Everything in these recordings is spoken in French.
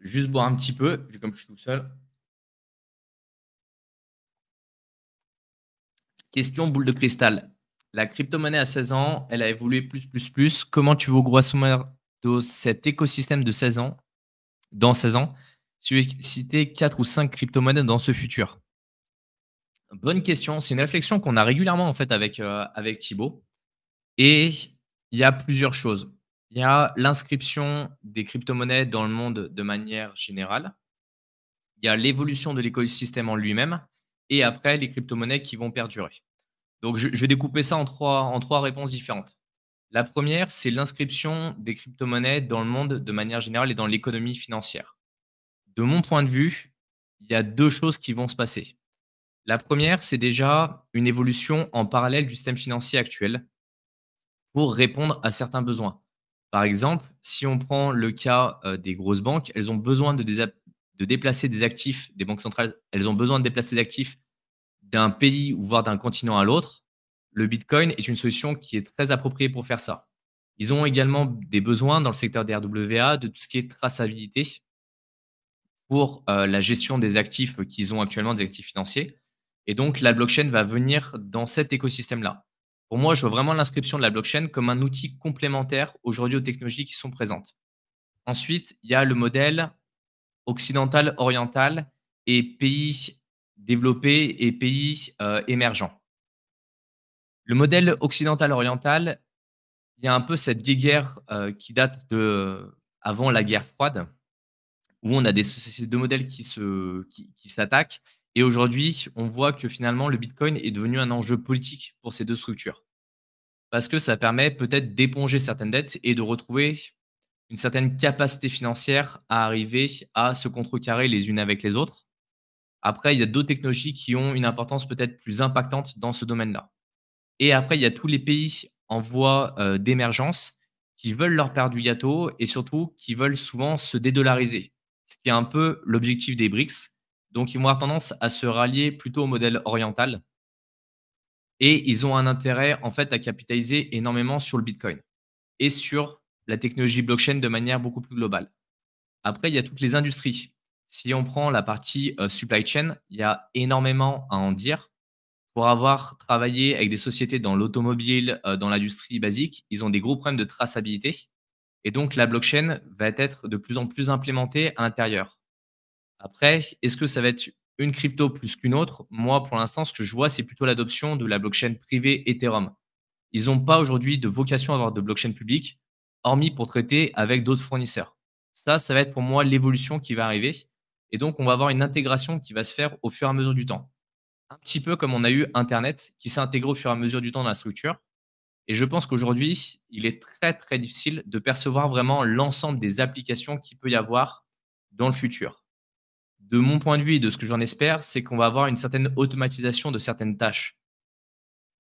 Juste boire un petit peu, vu comme je suis tout seul. Question boule de cristal. La crypto-monnaie à 16 ans, elle a évolué plus. Comment tu vois grosso modo cet écosystème de 16 ans, dans 16 ans? Tu veux citer 4 ou 5 crypto-monnaies dans ce futur? Bonne question. C'est une réflexion qu'on a régulièrement en fait avec Thibaut. Et il y a plusieurs choses. Il y a l'inscription des crypto-monnaies dans le monde de manière générale. Il y a l'évolution de l'écosystème en lui-même. Et après, les crypto-monnaies qui vont perdurer. Donc, je vais découper ça en trois réponses différentes. La première, c'est l'inscription des crypto-monnaies dans le monde de manière générale et dans l'économie financière. De mon point de vue, il y a 2 choses qui vont se passer. La première, c'est déjà une évolution en parallèle du système financier actuel pour répondre à certains besoins. Par exemple, si on prend le cas, des grosses banques, elles ont besoin de déplacer des actifs, des banques centrales, elles ont besoin de déplacer des actifs d'un pays ou voire d'un continent à l'autre. Le bitcoin est une solution qui est très appropriée pour faire ça. Ils ont également des besoins dans le secteur des RWA, de tout ce qui est traçabilité pour, la gestion des actifs qu'ils ont actuellement, des actifs financiers, et donc la blockchain va venir dans cet écosystème-là. Pour moi, je vois vraiment l'inscription de la blockchain comme un outil complémentaire aujourd'hui aux technologies qui sont présentes. Ensuite, il y a le modèle occidental, oriental et pays développés et pays, émergents. Le modèle occidental-oriental, il y a un peu cette guéguerre, qui date de avant la guerre froide, où on a ces 2 modèles qui s'attaquent, et aujourd'hui, on voit que finalement le bitcoin est devenu un enjeu politique pour ces 2 structures. Parce que ça permet peut-être d'éponger certaines dettes et de retrouver une certaine capacité financière à arriver à se contrecarrer les unes avec les autres. Après, il y a d'autres technologies qui ont une importance peut-être plus impactante dans ce domaine-là. Et après, il y a tous les pays en voie, d'émergence qui veulent leur part du gâteau et surtout qui veulent souvent se dédollariser. Ce qui est un peu l'objectif des BRICS. Donc ils vont avoir tendance à se rallier plutôt au modèle oriental et ils ont un intérêt, en fait, à capitaliser énormément sur le bitcoin et sur la technologie blockchain de manière beaucoup plus globale. Après, il y a toutes les industries. Si on prend la partie, supply chain, il y a énormément à en dire. Pour avoir travaillé avec des sociétés dans l'automobile, dans l'industrie basique, ils ont des gros problèmes de traçabilité et donc la blockchain va être de plus en plus implémentée à l'intérieur. Après, est-ce que ça va être une crypto plus qu'une autre? Moi, pour l'instant, ce que je vois, c'est plutôt l'adoption de la blockchain privée Ethereum. Ils n'ont pas aujourd'hui de vocation à avoir de blockchain publique, hormis pour traiter avec d'autres fournisseurs. Ça va être pour moi l'évolution qui va arriver et donc on va avoir une intégration qui va se faire au fur et à mesure du temps. Un petit peu comme on a eu internet qui s'est intégré au fur et à mesure du temps dans la structure, et je pense qu'aujourd'hui, il est très difficile de percevoir vraiment l'ensemble des applications qu'il peut y avoir dans le futur. De mon point de vue et de ce que j'en espère, c'est qu'on va avoir une certaine automatisation de certaines tâches.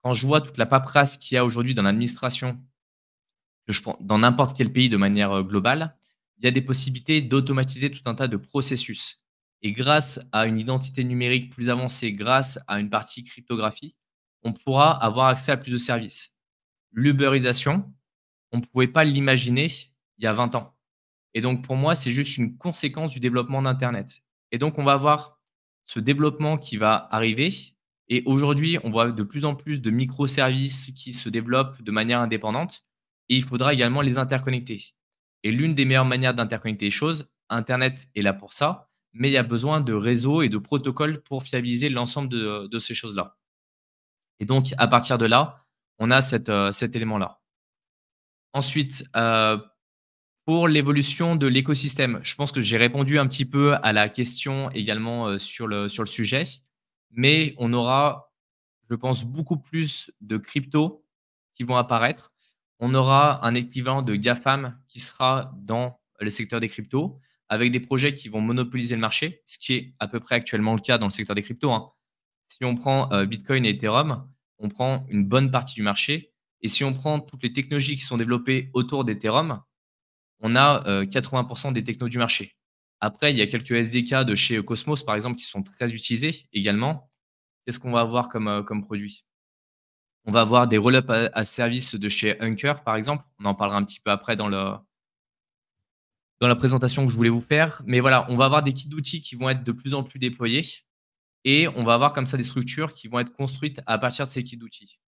Quand je vois toute la paperasse qu'il y a aujourd'hui dans l'administration, que je prends dans n'importe quel pays de manière, globale, il y a des possibilités d'automatiser tout un tas de processus, et grâce à une identité numérique plus avancée, grâce à une partie cryptographie, on pourra avoir accès à plus de services. L'uberisation, on ne pouvait pas l'imaginer il y a 20 ans, et donc pour moi, c'est juste une conséquence du développement d'internet, et donc on va avoir ce développement qui va arriver, et aujourd'hui, on voit de plus en plus de microservices qui se développent de manière indépendante, et il faudra également les interconnecter, et l'une des meilleures manières d'interconnecter les choses, internet est là pour ça, mais il y a besoin de réseaux et de protocoles pour fiabiliser l'ensemble de ces choses-là, et donc à partir de là, on a cet élément-là. Ensuite, pour l'évolution de l'écosystème, je pense que j'ai répondu un petit peu à la question également, sur le sujet, mais on aura, je pense, beaucoup plus de cryptos qui vont apparaître. On aura un équivalent de GAFAM qui sera dans le secteur des cryptos, avec des projets qui vont monopoliser le marché, ce qui est à peu près actuellement le cas dans le secteur des cryptos, hein. Si on prend, Bitcoin et Ethereum, on prend une bonne partie du marché, et si on prend toutes les technologies qui sont développées autour d'Ethereum, on a, 80 des technos du marché. Après, il y a quelques SDK de chez Cosmos, par exemple, qui sont très utilisés également. Qu'est-ce qu'on va avoir comme produit? On va avoir des roll-up as service de chez Hunker, par exemple. On en parlera un petit peu après dans le dans la présentation que je voulais vous faire. Mais voilà, on va avoir des kits d'outils qui vont être de plus en plus déployés et on va avoir comme ça des structures qui vont être construites à partir de ces kits d'outils.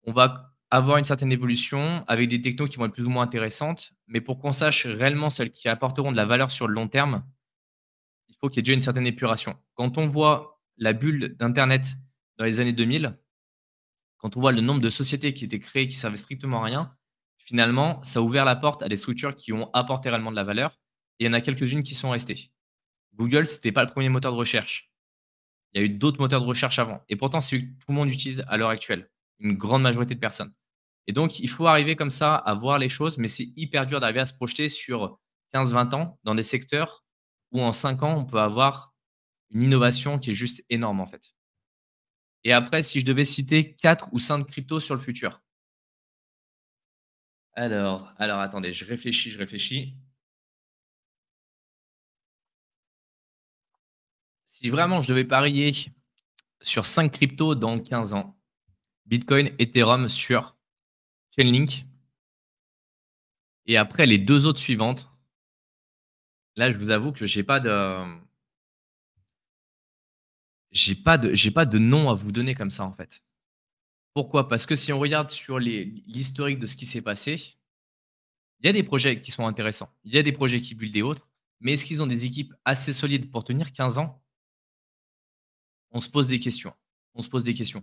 On va avoir une certaine évolution avec des technos qui vont être plus ou moins intéressantes, mais pour qu'on sache réellement celles qui apporteront de la valeur sur le long terme, il faut qu'il y ait déjà une certaine épuration. Quand on voit la bulle d'internet dans les années 2000, quand on voit le nombre de sociétés qui étaient créées qui servaient strictement à rien, finalement, ça a ouvert la porte à des structures qui ont apporté réellement de la valeur et il y en a quelques-unes qui sont restées. Google, c'était pas le premier moteur de recherche. Il y a eu d'autres moteurs de recherche avant et pourtant, c'est celui que tout le monde utilise à l'heure actuelle, une grande majorité de personnes. Et donc, il faut arriver comme ça à voir les choses, mais c'est hyper dur d'arriver à se projeter sur 15-20 ans dans des secteurs où en 5 ans, on peut avoir une innovation qui est juste énorme, en fait. Et après, si je devais citer 4 ou 5 cryptos sur le futur. Alors attendez, je réfléchis, je réfléchis. Si vraiment je devais parier sur 5 cryptos dans 15 ans, Bitcoin, Ethereum sur Chainlink et après les 2 autres suivantes, là, je vous avoue que j'ai pas de nom à vous donner comme ça, en fait. Pourquoi? Parce que si on regarde sur l'historique de ce qui s'est passé, il y a des projets qui sont intéressants. Il y a des projets qui buildent et autres, mais est-ce qu'ils ont des équipes assez solides pour tenir 15 ans? On se pose des questions. On se pose des questions.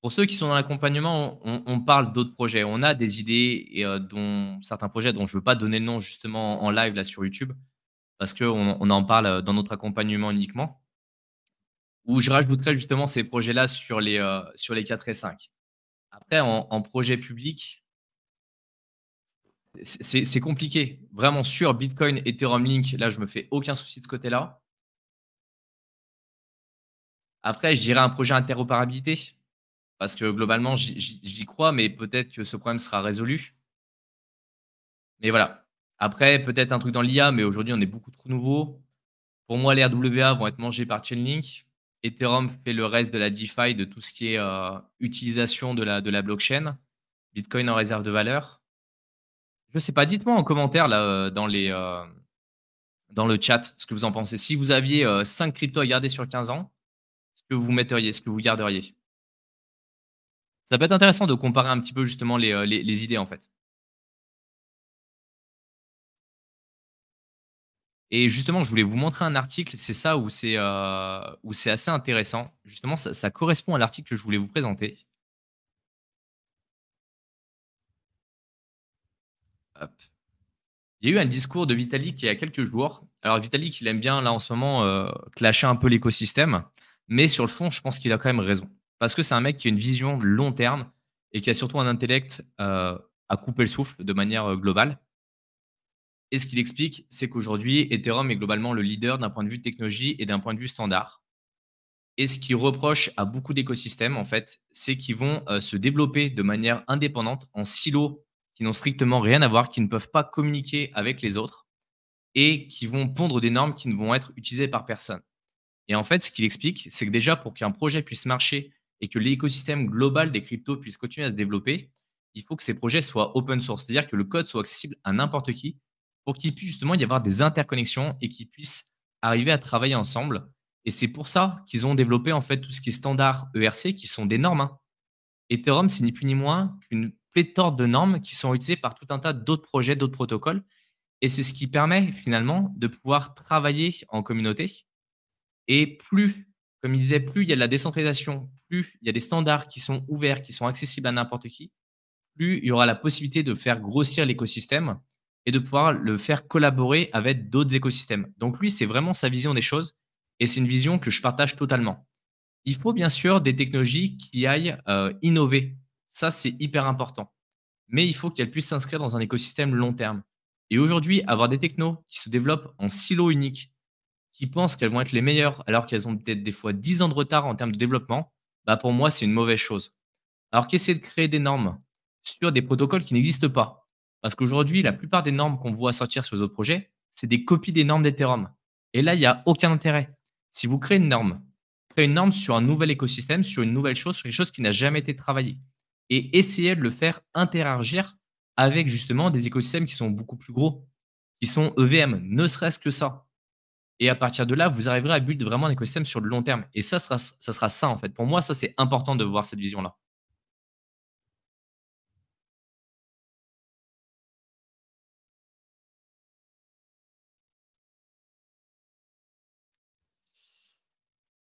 Pour ceux qui sont dans l'accompagnement, on parle d'autres projets. On a des idées et dont certains projets dont je ne veux pas donner le nom justement en live là sur YouTube parce qu'on en parle, dans notre accompagnement uniquement, où je rajouterai justement ces projets-là sur les 4 et 5. Après en projet public, c'est compliqué. Vraiment sur Bitcoin, Ethereum, Link, là, je me fais aucun souci de ce côté-là. Après, je dirais un projet interopérabilité parce que globalement, j'y crois, mais peut-être que ce problème sera résolu. Mais voilà. Après, peut-être un truc dans l'IA, mais aujourd'hui, on est beaucoup trop nouveau. Pour moi, les RWA vont être mangés par Chainlink. Ethereum fait le reste de la DeFi, de tout ce qui est utilisation de la blockchain. Bitcoin en réserve de valeur. Je sais pas, dites-moi en commentaire là, dans le chat ce que vous en pensez. Si vous aviez 5 cryptos à garder sur 15 ans, ce que vous metteriez, ce que vous garderiez? Ça peut être intéressant de comparer un petit peu justement les idées en fait. Et justement, je voulais vous montrer un article, c'est ça où c'est assez intéressant. Justement, ça correspond à l'article que je voulais vous présenter. Hop. Il y a eu un discours de Vitalik il y a quelques jours. Alors Vitalik, il aime bien là en ce moment, clasher un peu l'écosystème, mais sur le fond, je pense qu'il a quand même raison. Parce que c'est un mec qui a une vision de long terme et qui a surtout un intellect, à couper le souffle de manière, globale. Et ce qu'il explique, c'est qu'aujourd'hui, Ethereum est globalement le leader d'un point de vue technologie et d'un point de vue standard. Et ce qu'il reproche à beaucoup d'écosystèmes, en fait, c'est qu'ils vont se développer de manière indépendante, en silos qui n'ont strictement rien à voir, qui ne peuvent pas communiquer avec les autres et qui vont pondre des normes qui ne vont être utilisées par personne. Et en fait, ce qu'il explique, c'est que déjà, pour qu'un projet puisse marcher et que l'écosystème global des cryptos puisse continuer à se développer, il faut que ces projets soient open source, c'est-à-dire que le code soit accessible à n'importe qui pour qu'il puisse justement y avoir des interconnexions et qu'ils puissent arriver à travailler ensemble. Et c'est pour ça qu'ils ont développé en fait tout ce qui est standard ERC, qui sont des normes, hein. Ethereum, c'est ni plus ni moins qu'une pléthore de normes qui sont utilisées par tout un tas d'autres projets, d'autres protocoles. Et c'est ce qui permet finalement de pouvoir travailler en communauté. Et plus, comme il disait, plus il y a de la décentralisation, plus il y a des standards qui sont ouverts, qui sont accessibles à n'importe qui, plus il y aura la possibilité de faire grossir l'écosystème et de pouvoir le faire collaborer avec d'autres écosystèmes. Donc lui, c'est vraiment sa vision des choses et c'est une vision que je partage totalement. Il faut bien sûr des technologies qui aillent innover. Ça, c'est hyper important. Mais il faut qu'elles puissent s'inscrire dans un écosystème long terme. Et aujourd'hui, avoir des technos qui se développent en silo unique, qui pensent qu'elles vont être les meilleures alors qu'elles ont peut-être des fois 10 ans de retard en termes de développement, bah pour moi, c'est une mauvaise chose. Alors qu'essayer de créer des normes sur des protocoles qui n'existent pas. Parce qu'aujourd'hui, la plupart des normes qu'on voit sortir sur les autres projets, c'est des copies des normes d'Ethereum. Et là, il n'y a aucun intérêt. Si vous créez une norme sur un nouvel écosystème, sur une nouvelle chose, sur quelque chose qui n'a jamais été travaillé. Et essayez de le faire interagir avec justement des écosystèmes qui sont beaucoup plus gros, qui sont EVM, ne serait-ce que ça. Et à partir de là, vous arriverez à build vraiment un écosystème sur le long terme. Et ça sera ça, en fait. Pour moi, ça, c'est important de voir cette vision-là.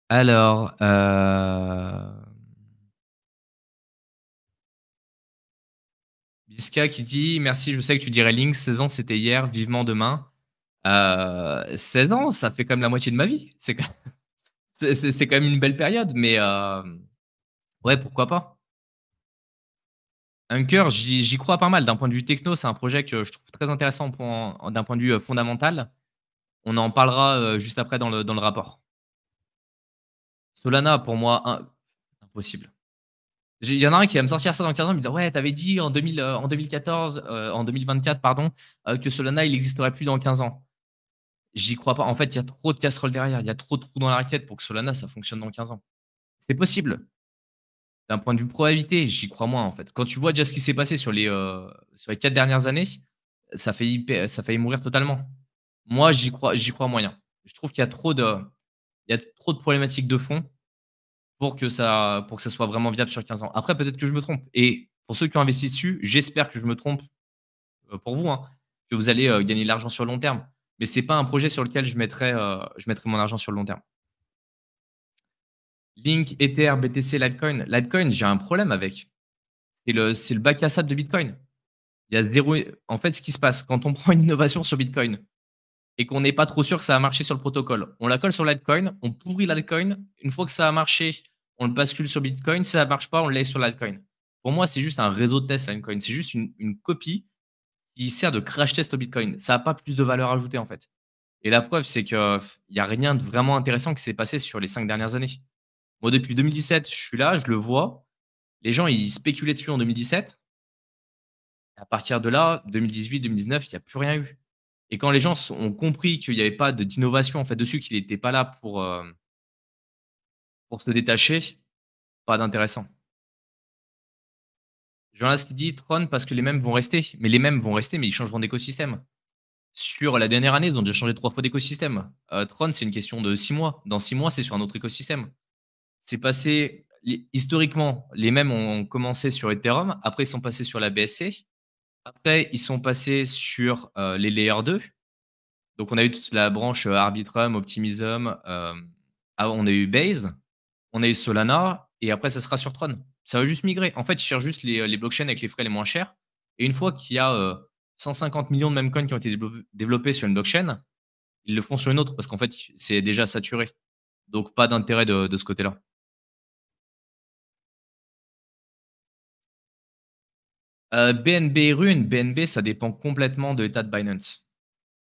Alors, Biska qui dit: «Merci, je sais que tu dirais Lynx, 16 ans, c'était hier, vivement demain». 16 ans, ça fait quand même la moitié de ma vie. C'est quand c'est quand même une belle période, mais ouais, pourquoi pas? Hunker, j'y crois pas mal. D'un point de vue techno, c'est un projet que je trouve très intéressant d'un point de vue, fondamental. On en parlera, juste après dans le rapport. Solana, pour moi, impossible. Il y en a un qui va me sortir ça dans 15 ans, il me dire: «Ouais, t'avais dit en 2014, en 2024 pardon, que Solana, il existerait plus dans 15 ans». J'y crois pas. En fait, il y a trop de casseroles derrière, il y a trop de trous dans la raquette pour que Solana, ça fonctionne dans 15 ans. C'est possible. D'un point de vue probabilité, j'y crois moins, en fait. Quand tu vois déjà ce qui s'est passé sur les 4 dernières années, ça a failli mourir totalement. Moi, j'y crois moyen. Je trouve qu'il y a trop de problématiques de fond pour que ça soit vraiment viable sur 15 ans. Après, peut-être que je me trompe et pour ceux qui ont investi dessus, j'espère que je me trompe, pour vous, hein, que vous allez, gagner de l'argent sur le long terme. Mais c'est pas un projet sur lequel je mettrais mon argent sur le long terme. Link, Ether, BTC, Litecoin. Litecoin, j'ai un problème avec. C'est le bac à sable de Bitcoin. Il y a 0 en fait, ce qui se passe quand on prend une innovation sur Bitcoin et qu'on n'est pas trop sûr que ça va marcher sur le protocole, on la colle sur Litecoin, on pourrit Litecoin. Une fois que ça a marché, on le bascule sur Bitcoin. Si ça ne marche pas, on le laisse sur Litecoin. Pour moi, c'est juste un réseau de test, Litecoin. C'est juste une copie qui sert de crash test au Bitcoin. Ça n'a pas plus de valeur ajoutée, en fait. Et la preuve, c'est qu'il n'y a rien de vraiment intéressant qui s'est passé sur les 5 dernières années. Moi, depuis 2017, je suis là, je le vois. Les gens, ils spéculaient dessus en 2017. À partir de là, 2018-2019, il n'y a plus rien eu. Et quand les gens ont compris qu'il n'y avait pas d'innovation en fait dessus, qu'il n'était pas là pour se détacher, pas d'intéressant. Jonas qui dit Tron parce que les mêmes vont rester. Mais les mêmes vont rester, mais ils changeront d'écosystème. Sur la dernière année, ils ont déjà changé 3 fois d'écosystème. Tron, c'est une question de 6 mois. Dans 6 mois, c'est sur un autre écosystème. C'est passé historiquement, les mêmes ont commencé sur Ethereum, après ils sont passés sur la BSC, après ils sont passés sur, les Layer 2. Donc on a eu toute la branche, Arbitrum, Optimism, on a eu Base, on a eu Solana et après ça sera sur Tron. Ça va juste migrer. En fait, ils cherchent juste les blockchains avec les frais les moins chers et une fois qu'il y a, 150 millions de memcoins qui ont été développés sur une blockchain, ils le font sur une autre parce qu'en fait, c'est déjà saturé. Donc pas d'intérêt de ce côté-là. BNB Rune, BNB, ça dépend complètement de l'état de Binance.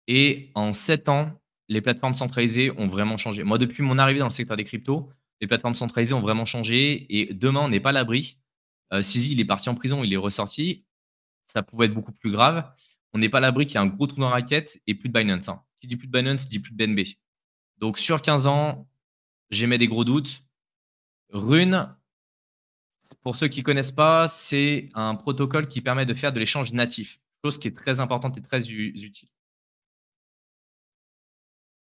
Et en 7 ans, les plateformes centralisées ont vraiment changé. Moi, depuis mon arrivée dans le secteur des cryptos, les plateformes centralisées ont vraiment changé et demain, on n'est pas à l'abri. Sisi, il est parti en prison, il est ressorti. Ça pouvait être beaucoup plus grave. On n'est pas à l'abri qu'il y ait un gros trou dans la raquette et plus de Binance, hein. Qui dit plus de Binance, dit plus de BNB. Donc sur 15 ans, j'émets des gros doutes. Rune, pour ceux qui ne connaissent pas, c'est un protocole qui permet de faire de l'échange natif, chose qui est très importante et très utile.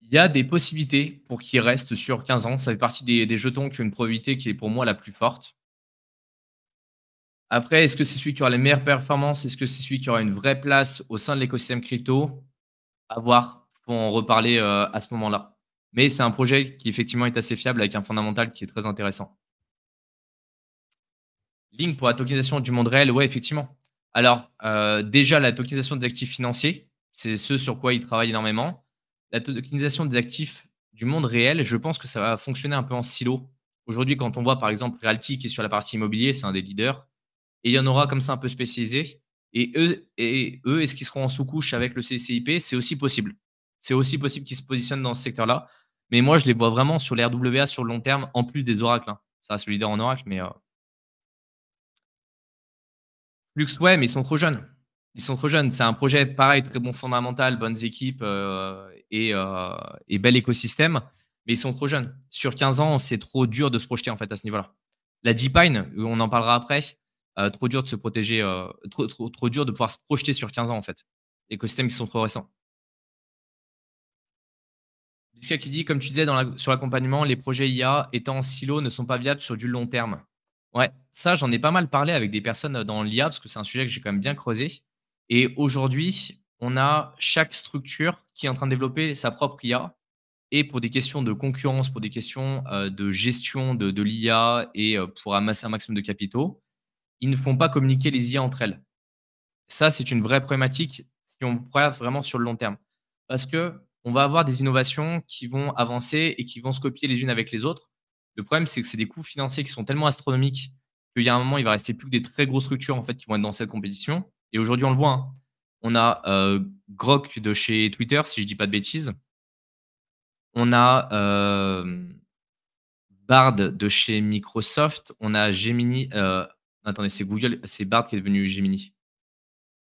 Il y a des possibilités pour qu'il reste sur 15 ans. Ça fait partie des jetons qui ont une probabilité qui est pour moi la plus forte. Après, est-ce que c'est celui qui aura les meilleures performances? Est-ce que c'est celui qui aura une vraie place au sein de l'écosystème crypto? À voir. Faut en reparler, à ce moment-là. Mais c'est un projet qui effectivement est assez fiable avec un fondamental qui est très intéressant. Link pour la tokenisation du monde réel, ouais, effectivement. Alors, déjà la tokenisation des actifs financiers, c'est ce sur quoi ils travaillent énormément. La tokenisation des actifs du monde réel, je pense que ça va fonctionner un peu en silo. Aujourd'hui, quand on voit par exemple Realty qui est sur la partie immobilier, c'est un des leaders et il y en aura comme ça un peu spécialisés et eux, est-ce qu'ils seront en sous-couche avec le CCIP? C'est aussi possible. C'est aussi possible qu'ils se positionnent dans ce secteur-là. Mais moi, je les vois vraiment sur les RWA sur le long terme, en plus des oracles, hein. Ça reste le leader en oracle, mais Lux, ouais, mais ils sont trop jeunes. Ils sont trop jeunes. C'est un projet pareil, très bon fondamental, bonnes équipes, et bel écosystème, mais ils sont trop jeunes. Sur 15 ans, c'est trop dur de se projeter, en fait, à ce niveau-là. La Deepine, on en parlera après, trop dur de se protéger, trop dur de pouvoir se projeter sur 15 ans, en fait. Écosystèmes qui sont trop récents. Bisca qui dit, comme tu disais sur l'accompagnement, les projets IA étant en silo ne sont pas viables sur du long terme. Ouais, ça, j'en ai pas mal parlé avec des personnes dans l'IA parce que c'est un sujet que j'ai quand même bien creusé. Et aujourd'hui, on a chaque structure qui est en train de développer sa propre IA. Et pour des questions de concurrence, pour des questions de gestion de l'IA et pour amasser un maximum de capitaux, ils ne font pas communiquer les IA entre elles. Ça, c'est une vraie problématique si on regarde vraiment sur le long terme. Parce que on va avoir des innovations qui vont avancer et qui vont se copier les unes avec les autres. Le problème, c'est que c'est des coûts financiers qui sont tellement astronomiques qu'il y a un moment, il va rester plus que des très grosses structures en fait, qui vont être dans cette compétition. Et aujourd'hui, on le voit, hein. On a Grok de chez Twitter, si je ne dis pas de bêtises. On a Bard de chez Microsoft. On a Gemini. Attendez, c'est Google, c'est Bard qui est devenu Gemini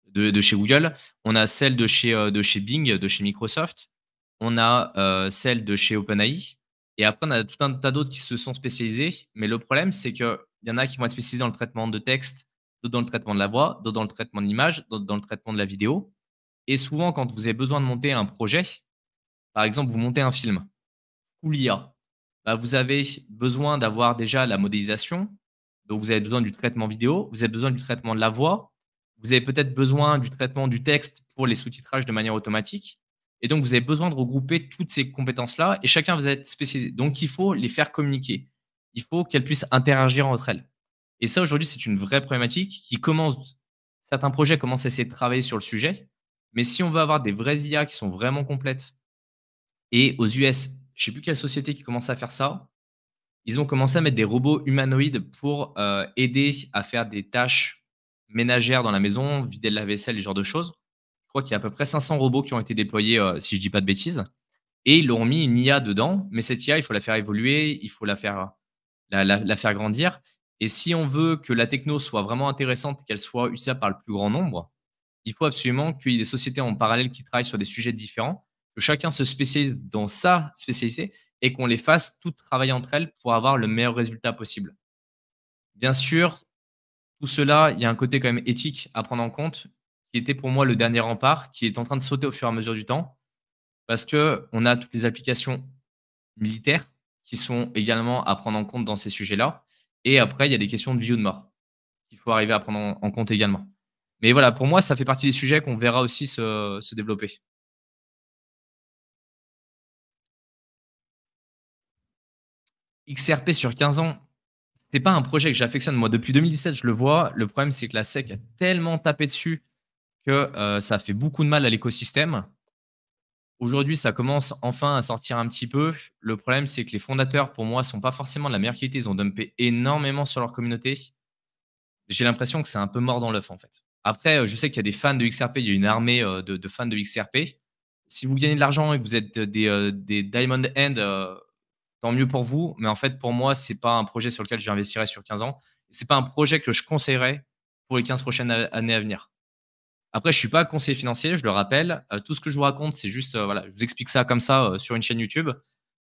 de chez Google. On a celle de chez Bing, de chez Microsoft. On a celle de chez OpenAI. Et après, on a tout un tas d'autres qui se sont spécialisés. Mais le problème, c'est qu'il y en a qui vont être spécialisés dans le traitement de texte, d'autres dans le traitement de la voix, d'autres dans le traitement de l'image, d'autres dans le traitement de la vidéo. Et souvent, quand vous avez besoin de monter un projet, par exemple, vous montez un film ou l'IA, bah, vous avez besoin d'avoir déjà la modélisation. Donc, vous avez besoin du traitement vidéo, vous avez besoin du traitement de la voix, vous avez peut-être besoin du traitement du texte pour les sous-titrages de manière automatique. Et donc, vous avez besoin de regrouper toutes ces compétences-là et chacun va être spécialisé. Donc, il faut les faire communiquer. Il faut qu'elles puissent interagir entre elles. Et ça, aujourd'hui, c'est une vraie problématique qui commence. Certains projets commencent à essayer de travailler sur le sujet. Mais si on veut avoir des vraies IA qui sont vraiment complètes, et aux US, je ne sais plus quelle société qui commence à faire ça, ils ont commencé à mettre des robots humanoïdes pour aider à faire des tâches ménagères dans la maison, vider le lave-vaisselle, ce genre de choses. Je crois qu'il y a à peu près 500 robots qui ont été déployés, si je ne dis pas de bêtises. Et ils leur ont mis une IA dedans, mais cette IA, il faut la faire évoluer, il faut la faire grandir. Et si on veut que la techno soit vraiment intéressante, qu'elle soit utilisable par le plus grand nombre, il faut absolument qu'il y ait des sociétés en parallèle qui travaillent sur des sujets différents, que chacun se spécialise dans sa spécialité et qu'on les fasse toutes travailler entre elles pour avoir le meilleur résultat possible. Bien sûr, tout cela, il y a un côté quand même éthique à prendre en compte, qui était pour moi le dernier rempart, qui est en train de sauter au fur et à mesure du temps, parce qu'on a toutes les applications militaires qui sont également à prendre en compte dans ces sujets-là. Et après, il y a des questions de vie ou de mort qu'il faut arriver à prendre en compte également. Mais voilà, pour moi, ça fait partie des sujets qu'on verra aussi se développer. XRP sur 15 ans, c'est pas un projet que j'affectionne. Moi, depuis 2017, je le vois. Le problème, c'est que la SEC a tellement tapé dessus que ça fait beaucoup de mal à l'écosystème. Aujourd'hui, ça commence enfin à sortir un petit peu. Le problème, c'est que les fondateurs, pour moi, sont pas forcément de la meilleure qualité. Ils ont dumpé énormément sur leur communauté. J'ai l'impression que c'est un peu mort dans l'œuf, en fait. Après, je sais qu'il y a des fans de XRP. Il y a une armée de fans de XRP. Si vous gagnez de l'argent et que vous êtes des Diamond End, tant mieux pour vous. Mais en fait, pour moi, c'est pas un projet sur lequel j'investirais sur 15 ans. C'est pas un projet que je conseillerais pour les 15 prochaines années à venir. Après, je suis pas conseiller financier, je le rappelle. Tout ce que je vous raconte, c'est juste, voilà, je vous explique ça comme ça, sur une chaîne YouTube.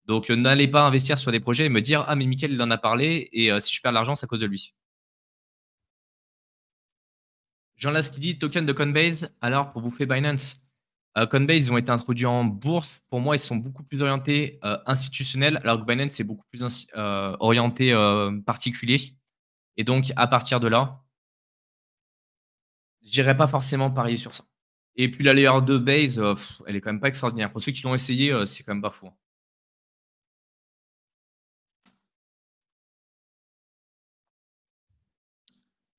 Donc, n'allez pas investir sur des projets et me dire: «Ah mais Mickaël, il en a parlé et si je perds de l'argent, c'est à cause de lui». Jean Las qui dit: «Token de Coinbase, alors pour bouffer Binance?» Coinbase, ils ont été introduits en bourse. Pour moi, ils sont beaucoup plus orientés, institutionnels, alors que Binance, c'est beaucoup plus orienté, particulier. Et donc à partir de là, j'irai pas forcément parier sur ça. Et puis la layer 2 Base, elle est quand même pas extraordinaire. Pour ceux qui l'ont essayé, c'est quand même pas fou, hein.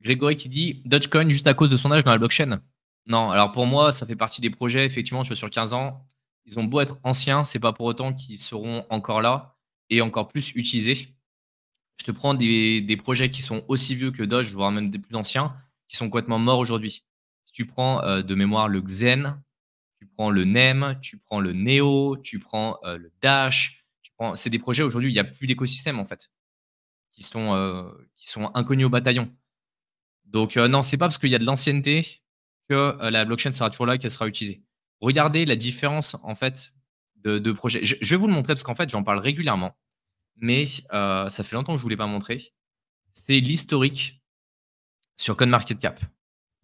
Grégory qui dit: «Dogecoin juste à cause de son âge dans la blockchain?» Non, alors pour moi, ça fait partie des projets, effectivement, tu vois, sur 15 ans, ils ont beau être anciens, c'est pas pour autant qu'ils seront encore là et encore plus utilisés. Je te prends des projets qui sont aussi vieux que Doge, voire même des plus anciens, qui sont complètement morts aujourd'hui. Si tu prends, de mémoire le Xen, tu prends le NEM, tu prends le Neo, tu prends, le Dash, tu prends c'est des projets aujourd'hui, il y a plus d'écosystème, en fait, qui sont inconnus au bataillon. Donc, non, c'est pas parce qu'il y a de l'ancienneté que, la blockchain sera toujours là et qu'elle sera utilisée. Regardez la différence, en fait, de projets. Je vais vous le montrer parce qu'en fait, j'en parle régulièrement, mais, ça fait longtemps que je ne vous l'ai pas montré. C'est l'historique sur CoinMarketCap.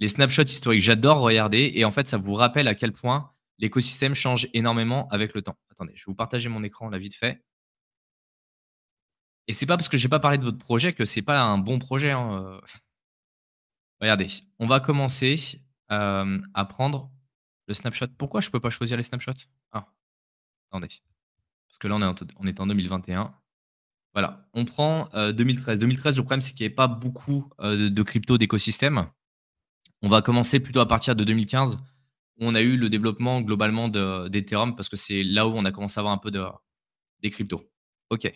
Les snapshots historiques, j'adore regarder et en fait, ça vous rappelle à quel point l'écosystème change énormément avec le temps. Attendez, je vais vous partager mon écran là vite fait. Et c'est pas parce que j'ai pas parlé de votre projet que c'est pas un bon projet, hein. Regardez, on va commencer, à prendre le snapshot. Pourquoi je peux pas choisir les snapshots? Ah, attendez, parce que là on est en 2021. Voilà, on prend, 2013. 2013, le problème, c'est qu'il y avait pas beaucoup, de crypto d'écosystème. On va commencer plutôt à partir de 2015, où on a eu le développement globalement d'Ethereum, parce que c'est là où on a commencé à avoir un peu des cryptos. OK.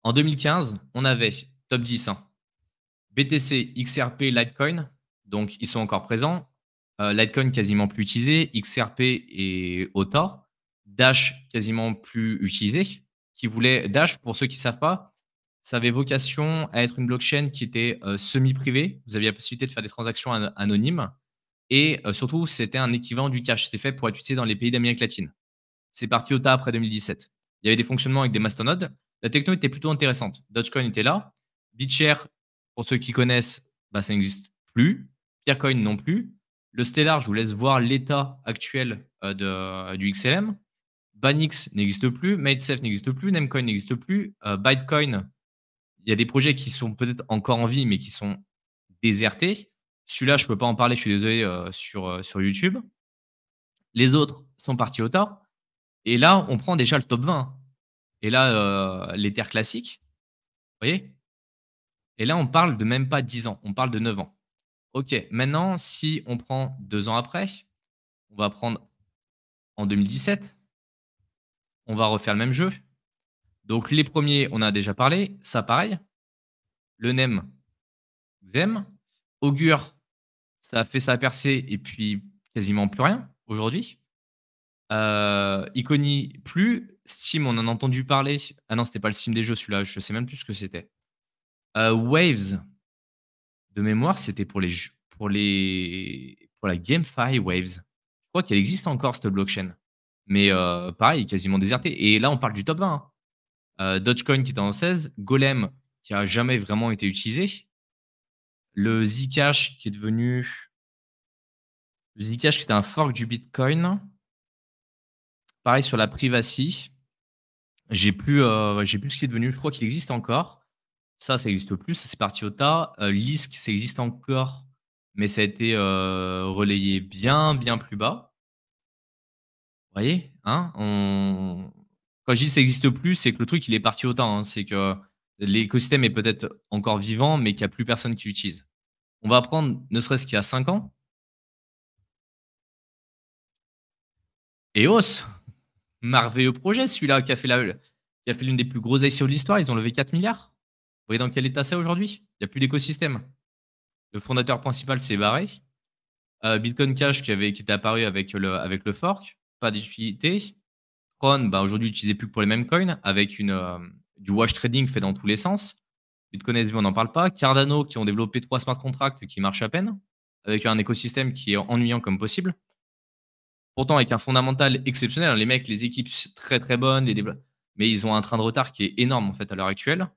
En 2015, on avait top 10, hein, BTC, XRP, Litecoin, donc ils sont encore présents. Litecoin quasiment plus utilisé, XRP et Author. Dash quasiment plus utilisé. Dash, pour ceux qui ne savent pas, ça avait vocation à être une blockchain qui était semi-privée. Vous aviez la possibilité de faire des transactions anonymes. Et surtout, c'était un équivalent du cash. C'était fait pour être utilisé dans les pays d'Amérique latine. C'est parti au tas après 2017. Il y avait des fonctionnements avec des mastonodes. La techno était plutôt intéressante. Dogecoin était là. BitShare, pour ceux qui connaissent, bah, ça n'existe plus. Peercoin non plus. Le Stellar, je vous laisse voir l'état actuel du XLM. Banix n'existe plus. MadeSafe n'existe plus. Namecoin n'existe plus. Bytecoin, il y a des projets qui sont peut-être encore en vie, mais qui sont désertés. Celui-là, je ne peux pas en parler, je suis désolé, sur YouTube. Les autres sont partis au tas. Et là, on prend déjà le top 20. Et là, les terres classiques, vous voyez? Et là, on parle de même pas 10 ans, on parle de 9 ans. OK, maintenant, si on prend 2 ans après, on va prendre en 2017, on va refaire le même jeu. Donc les premiers, on a déjà parlé, ça pareil. Le NEM, XEM. Augure, ça a fait sa percée et puis quasiment plus rien aujourd'hui. Iconi, plus. Steam, on en a entendu parler. Ah non, c'était pas le Steam des jeux celui-là, je sais même plus ce que c'était. Waves, de mémoire, c'était pour la GameFi Waves. Je crois qu'elle existe encore cette blockchain, mais pareil, quasiment désertée. Et là, on parle du top 20, hein. Dogecoin qui était en 16, Golem qui a jamais vraiment été utilisé, le Zcash qui est devenu le Zcash qui était un fork du Bitcoin. Pareil sur la Privacy, j'ai plus ce qui est devenu. Je crois qu'il existe encore. Ça existe plus, ça c'est parti au tas. Lisk, ça existe encore, mais ça a été, relayé bien, bien plus bas. Vous voyez? Hein? Quand je dis ça existe plus, c'est que le truc il est parti au tas, hein. C'est que l'écosystème est peut-être encore vivant, mais qu'il y a plus personne qui l'utilise. On va prendre ne serait-ce qu'il y a 5 ans, EOS, merveilleux projet celui-là qui a fait l'une des plus grosses ICO de l'histoire. Ils ont levé 4 milliards. Vous voyez dans quel état c'est aujourd'hui? Il y a plus d'écosystème. Le fondateur principal s'est barré. Bitcoin Cash qui était apparu avec le fork, pas d'utilité. Tron, bah, aujourd'hui utilisé plus que pour les mêmes coins, avec du wash trading fait dans tous les sens. Bitcoin SV, on n'en parle pas. Cardano qui ont développé 3 smart contracts qui marchent à peine, avec un écosystème qui est ennuyant comme possible. Pourtant, avec un fondamental exceptionnel, hein, les mecs, les équipes très très bonnes, mais ils ont un train de retard qui est énorme en fait à l'heure actuelle.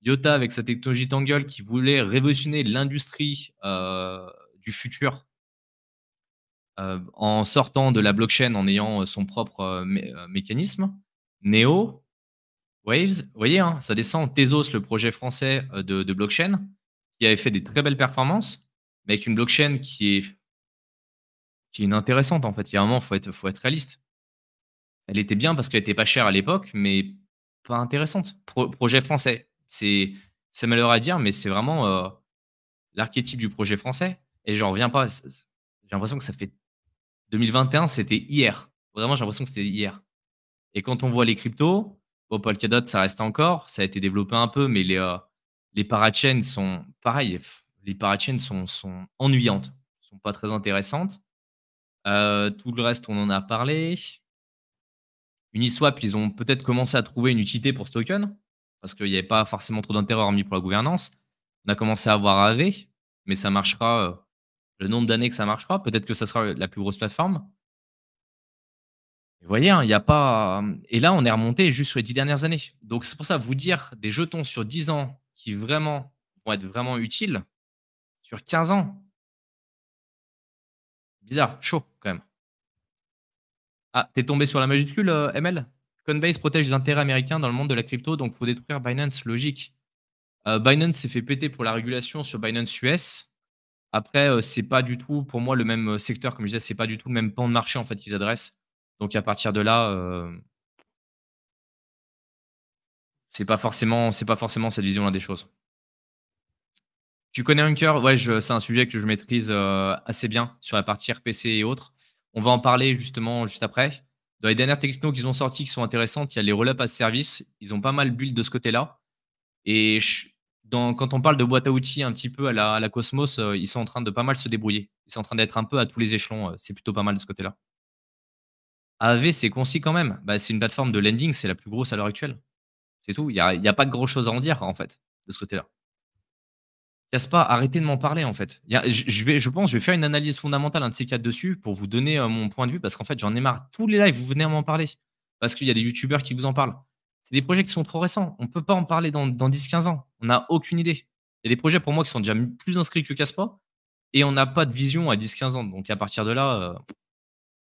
Iota avec sa technologie Tangle qui voulait révolutionner l'industrie du futur en sortant de la blockchain, en ayant son propre mécanisme. Neo, Waves, vous voyez, hein, ça descend. Tezos, le projet français de blockchain, qui avait fait des très belles performances, mais avec une blockchain qui est inintéressante en fait. Il y a un moment, faut être réaliste. Elle était bien parce qu'elle était pas chère à l'époque, mais pas intéressante. Projet français, c'est malheureux à dire, mais c'est vraiment l'archétype du projet français. Et j'en reviens pas. J'ai l'impression que ça fait 2021, c'était hier. Vraiment, j'ai l'impression que c'était hier. Et quand on voit les cryptos, bon, Polkadot, ça reste encore, ça a été développé un peu, mais les parachains sont pareil. Les parachains sont ennuyantes, sont pas très intéressantes. Tout le reste, on en a parlé. Uniswap, ils ont peut-être commencé à trouver une utilité pour ce token, parce qu'il n'y avait pas forcément trop d'intérêt hormis pour la gouvernance. On a commencé à voir AV, mais ça marchera, le nombre d'années que ça marchera, peut-être que ça sera la plus grosse plateforme. Vous voyez, hein, il y a pas, et là, on est remonté juste sur les 10 dernières années. Donc c'est pour ça, vous dire des jetons sur 10 ans qui vraiment vont être vraiment utiles, sur 15 ans, bizarre, chaud quand même. Ah, tu tombé sur la majuscule, ML? Coinbase protège les intérêts américains dans le monde de la crypto, donc faut détruire Binance, logique. Binance s'est fait péter pour la régulation sur Binance US. Après, c'est pas du tout pour moi le même, secteur, comme je disais, c'est pas du tout le même pan de marché en fait qu'ils adressent. Donc à partir de là, c'est pas forcément cette vision-là des choses. Tu connais Hunker? Ouais, c'est un sujet que je maîtrise, assez bien sur la partie RPC et autres. On va en parler justement juste après. Dans les dernières technos qu'ils ont sorties qui sont intéressantes, il y a les roll-up as service. Ils ont pas mal build de ce côté-là et quand on parle de boîte à outils un petit peu à la Cosmos, ils sont en train de pas mal se débrouiller. Ils sont en train d'être un peu à tous les échelons, c'est plutôt pas mal de ce côté-là. AAV, c'est concis quand même. Bah, c'est une plateforme de lending, c'est la plus grosse à l'heure actuelle. C'est tout. Il y a pas grand chose à en dire, en fait, de ce côté-là. Caspa, arrêtez de m'en parler, en fait. Il y a je pense, je vais faire une analyse fondamentale, un de ces 4 dessus pour vous donner, mon point de vue parce qu'en fait, j'en ai marre. Tous les lives, vous venez à m'en parler parce qu'il y a des youtubeurs qui vous en parlent. C'est des projets qui sont trop récents. On peut pas en parler dans 10-15 ans. On n'a aucune idée. Il y a des projets pour moi qui sont déjà plus inscrits que Caspa et on n'a pas de vision à 10-15 ans. Donc à partir de là,